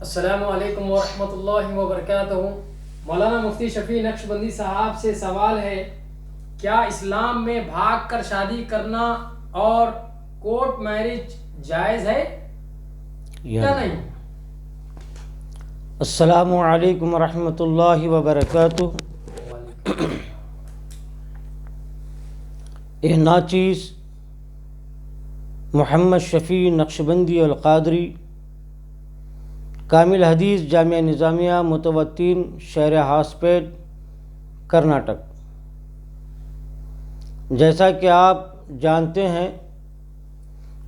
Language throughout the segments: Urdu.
السلام علیکم ورحمۃ اللہ وبرکاتہ۔ مولانا مفتی شفیع نقشبندی صاحب سے سوال ہے، کیا اسلام میں بھاگ کر شادی کرنا اور کورٹ میرج جائز ہے یا نہیں؟ السلام علیکم ورحمۃ اللہ وبرکاتہ۔ یہ ناچیز محمد شفیع نقشبندی القادری، کامل حدیث جامعہ نظامیہ متوطن شہر ہاسپیٹ کرناٹک۔ جیسا کہ آپ جانتے ہیں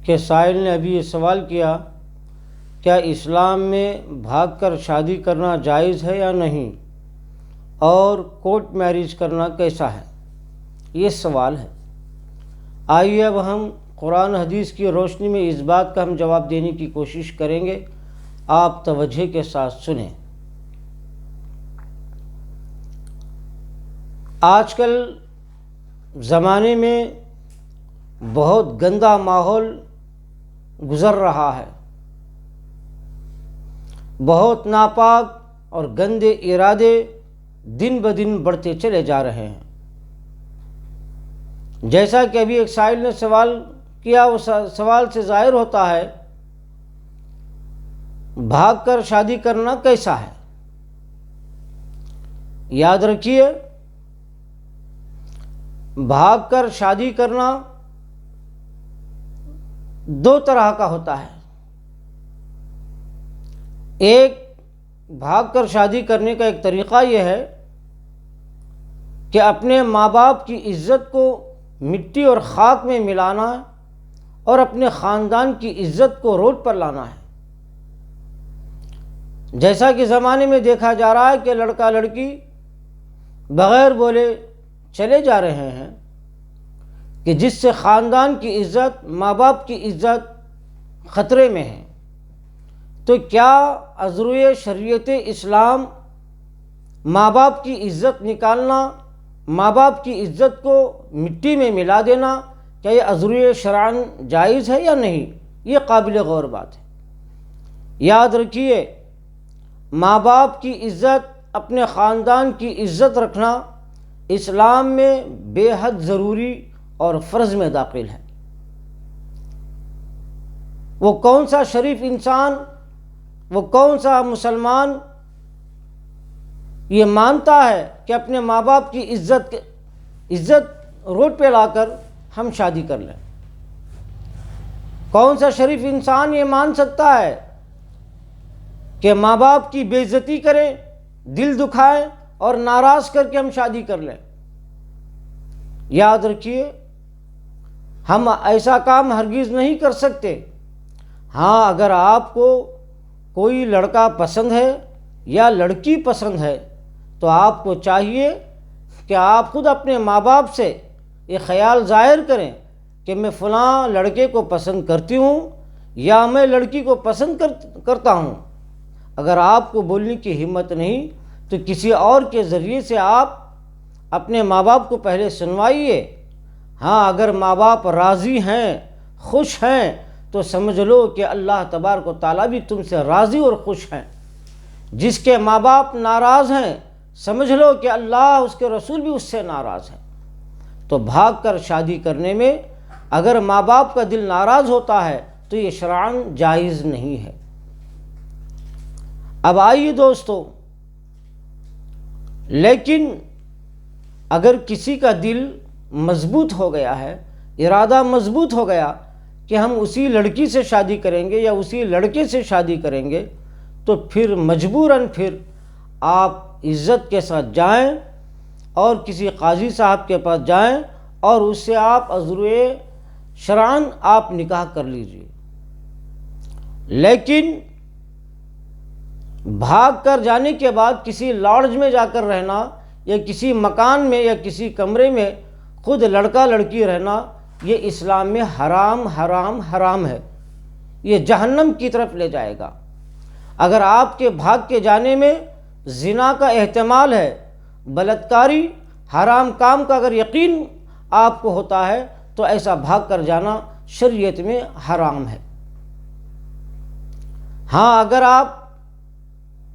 کہ سائل نے ابھی یہ سوال کیا، کیا اسلام میں بھاگ کر شادی کرنا جائز ہے یا نہیں، اور کورٹ میرج کرنا کیسا ہے، یہ سوال ہے۔ آئیے اب ہم قرآن حدیث کی روشنی میں اس بات کا ہم جواب دینے کی کوشش کریں گے، آپ توجہ کے ساتھ سنیں۔ آج کل زمانے میں بہت گندا ماحول گزر رہا ہے، بہت ناپاک اور گندے ارادے دن بدن بڑھتے چلے جا رہے ہیں۔ جیسا کہ ابھی ایک سائل نے سوال کیا، اس سوال سے ظاہر ہوتا ہے بھاگ کر شادی کرنا کیسا ہے۔ یاد رکھیے، بھاگ کر شادی کرنا دو طرح کا ہوتا ہے۔ ایک بھاگ کر شادی کرنے کا ایک طریقہ یہ ہے کہ اپنے ماں باپ کی عزت کو مٹی اور خاک میں ملانا اور اپنے خاندان کی عزت کو روڈ پر لانا ہے۔ جیسا کہ زمانے میں دیکھا جا رہا ہے کہ لڑکا لڑکی بغیر بولے چلے جا رہے ہیں، کہ جس سے خاندان کی عزت، ماں باپ کی عزت خطرے میں ہے۔ تو کیا ازروئے شریعت اسلام ماں باپ کی عزت نکالنا، ماں باپ کی عزت کو مٹی میں ملا دینا، کیا یہ ازروئے شرعاً جائز ہے یا نہیں؟ یہ قابل غور بات ہے۔ یاد رکھیے، ماں باپ کی عزت، اپنے خاندان کی عزت رکھنا اسلام میں بے حد ضروری اور فرض میں داخل ہے۔ وہ کون سا شریف انسان، وہ کون سا مسلمان یہ مانتا ہے کہ اپنے ماں باپ کی عزت روڈ پہ لا کر ہم شادی کر لیں؟ کون سا شریف انسان یہ مان سکتا ہے کہ ماں باپ کی بے عزتی کریں، دل دکھائیں اور ناراض کر کے ہم شادی کر لیں؟ یاد رکھیے، ہم ایسا کام ہرگز نہیں کر سکتے۔ ہاں، اگر آپ کو کوئی لڑکا پسند ہے یا لڑکی پسند ہے تو آپ کو چاہیے کہ آپ خود اپنے ماں باپ سے یہ خیال ظاہر کریں کہ میں فلاں لڑکے کو پسند کرتی ہوں یا میں لڑکی کو پسند کرتا ہوں۔ اگر آپ کو بولنے کی ہمت نہیں تو کسی اور کے ذریعے سے آپ اپنے ماں باپ کو پہلے سنوائیے۔ ہاں، اگر ماں باپ راضی ہیں، خوش ہیں، تو سمجھ لو کہ اللہ تبارک و تعالیٰ بھی تم سے راضی اور خوش ہیں۔ جس کے ماں باپ ناراض ہیں، سمجھ لو کہ اللہ، اس کے رسول بھی اس سے ناراض ہیں۔ تو بھاگ کر شادی کرنے میں اگر ماں باپ کا دل ناراض ہوتا ہے تو یہ شرعاً جائز نہیں ہے۔ اب آئیے دوستو، لیکن اگر کسی کا دل مضبوط ہو گیا ہے، ارادہ مضبوط ہو گیا کہ ہم اسی لڑکی سے شادی کریں گے یا اسی لڑکے سے شادی کریں گے، تو پھر مجبوراً پھر آپ عزت کے ساتھ جائیں اور کسی قاضی صاحب کے پاس جائیں اور اس سے آپ عذرِ شرعاً آپ نکاح کر لیجئے۔ لیکن بھاگ کر جانے کے بعد کسی لاڈج میں جا کر رہنا یا کسی مکان میں یا کسی کمرے میں خود لڑکا لڑکی رہنا، یہ اسلام میں حرام حرام حرام ہے۔ یہ جہنم کی طرف لے جائے گا۔ اگر آپ کے بھاگ کے جانے میں زنا کا احتمال ہے، بلاత్కాری، حرام کام کا اگر یقین آپ کو ہوتا ہے تو ایسا بھاگ کر جانا شریعت میں حرام ہے۔ ہاں، اگر آپ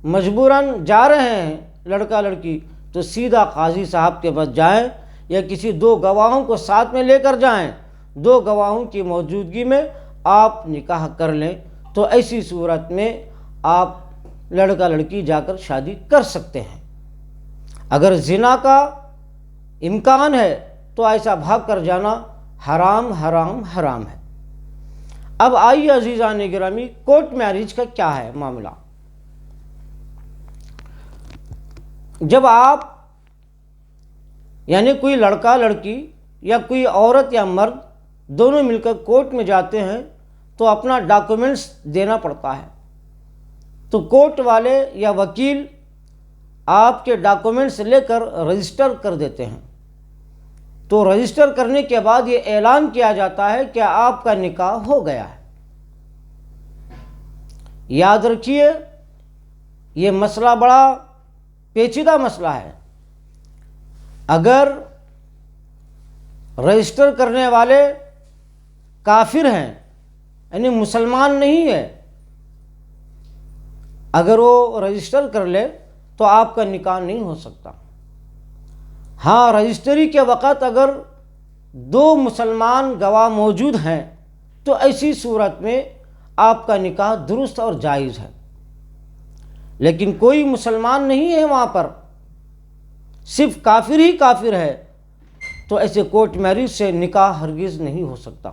مجبوراً جا رہے ہیں لڑکا لڑکی تو سیدھا قاضی صاحب کے پاس جائیں یا کسی 2 گواہوں کو ساتھ میں لے کر جائیں، 2 گواہوں کی موجودگی میں آپ نکاح کر لیں، تو ایسی صورت میں آپ لڑکا لڑکی جا کر شادی کر سکتے ہیں۔ اگر زنا کا امکان ہے تو ایسا بھاگ کر جانا حرام حرام حرام ہے۔ اب آئیے عزیزان گرامی، کورٹ میرج کا کیا ہے معاملہ۔ جب آپ یعنی کوئی لڑکا لڑکی یا کوئی عورت یا مرد دونوں مل کر کورٹ میں جاتے ہیں تو اپنا ڈاکومنٹس دینا پڑتا ہے، تو کورٹ والے یا وکیل آپ کے ڈاکومنٹس لے کر رجسٹر کر دیتے ہیں، تو رجسٹر کرنے کے بعد یہ اعلان کیا جاتا ہے کہ آپ کا نکاح ہو گیا ہے۔ یاد رکھیے یہ مسئلہ بڑا پیچیدہ مسئلہ ہے۔ اگر رجسٹر کرنے والے کافر ہیں یعنی مسلمان نہیں ہے، اگر وہ رجسٹر کر لے تو آپ کا نکاح نہیں ہو سکتا۔ ہاں، رجسٹری کے وقت اگر 2 مسلمان گواہ موجود ہیں تو ایسی صورت میں آپ کا نکاح درست اور جائز ہے، لیکن کوئی مسلمان نہیں ہے وہاں پر، صرف کافر ہی کافر ہے، تو ایسے کورٹ میرج سے نکاح ہرگز نہیں ہو سکتا۔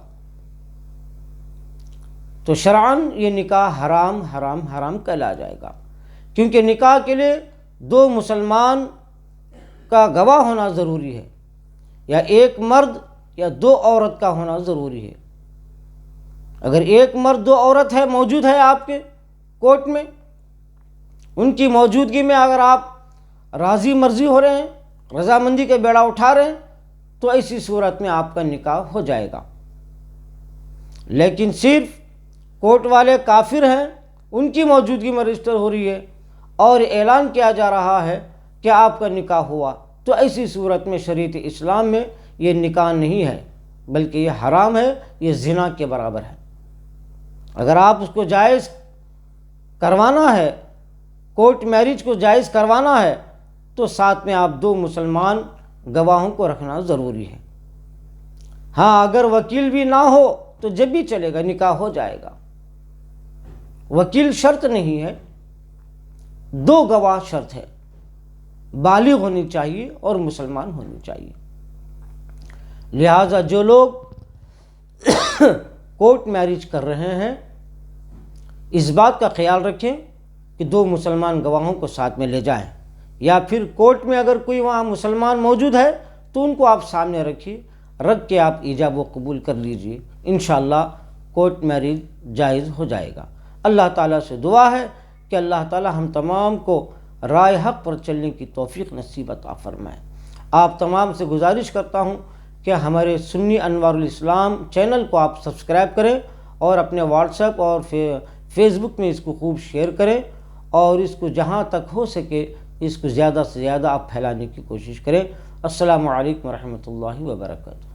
تو شرعاً یہ نکاح حرام حرام حرام کہلا جائے گا، کیونکہ نکاح کے لیے 2 مسلمان کا گواہ ہونا ضروری ہے، یا 1 مرد یا 2 عورت کا ہونا ضروری ہے۔ اگر 1 مرد 2 عورت ہے موجود ہے آپ کے کورٹ میں، ان کی موجودگی میں اگر آپ راضی مرضی ہو رہے ہیں، رضامندی کے بیڑا اٹھا رہے ہیں، تو ایسی صورت میں آپ کا نکاح ہو جائے گا۔ لیکن صرف کورٹ والے کافر ہیں، ان کی موجودگی میں رجسٹر ہو رہی ہے اور اعلان کیا جا رہا ہے کہ آپ کا نکاح ہوا، تو ایسی صورت میں شریعت اسلام میں یہ نکاح نہیں ہے، بلکہ یہ حرام ہے، یہ زنا کے برابر ہے۔ اگر آپ اس کو جائز کروانا ہے، کورٹ میرج کو جائز کروانا ہے، تو ساتھ میں آپ 2 مسلمان گواہوں کو رکھنا ضروری ہے۔ ہاں، اگر وکیل بھی نہ ہو تو جب بھی چلے گا، نکاح ہو جائے گا۔ وکیل شرط نہیں ہے، 2 گواہ شرط ہے، بالغ ہونی چاہیے اور مسلمان ہونی چاہیے۔ لہٰذا جو لوگ کورٹ میرج کر رہے ہیں، اس بات کا خیال رکھیں کہ 2 مسلمان گواہوں کو ساتھ میں لے جائیں، یا پھر کورٹ میں اگر کوئی وہاں مسلمان موجود ہے تو ان کو آپ سامنے رکھیے، رکھ کے آپ ایجاب و قبول کر لیجئے، انشاءاللہ کورٹ میرج جائز ہو جائے گا۔ اللہ تعالیٰ سے دعا ہے کہ اللہ تعالیٰ ہم تمام کو رائے حق پر چلنے کی توفیق نصیب عطا فرمائے۔ آپ تمام سے گزارش کرتا ہوں کہ ہمارے سنی انوار الاسلام چینل کو آپ سبسکرائب کریں اور اپنے واٹس ایپ اور فیس بک میں اس کو خوب شیئر کریں، اور اس کو جہاں تک ہو سکے اس کو زیادہ سے زیادہ آپ پھیلانے کی کوشش کریں۔ السلام علیکم ورحمۃ اللہ وبرکاتہ۔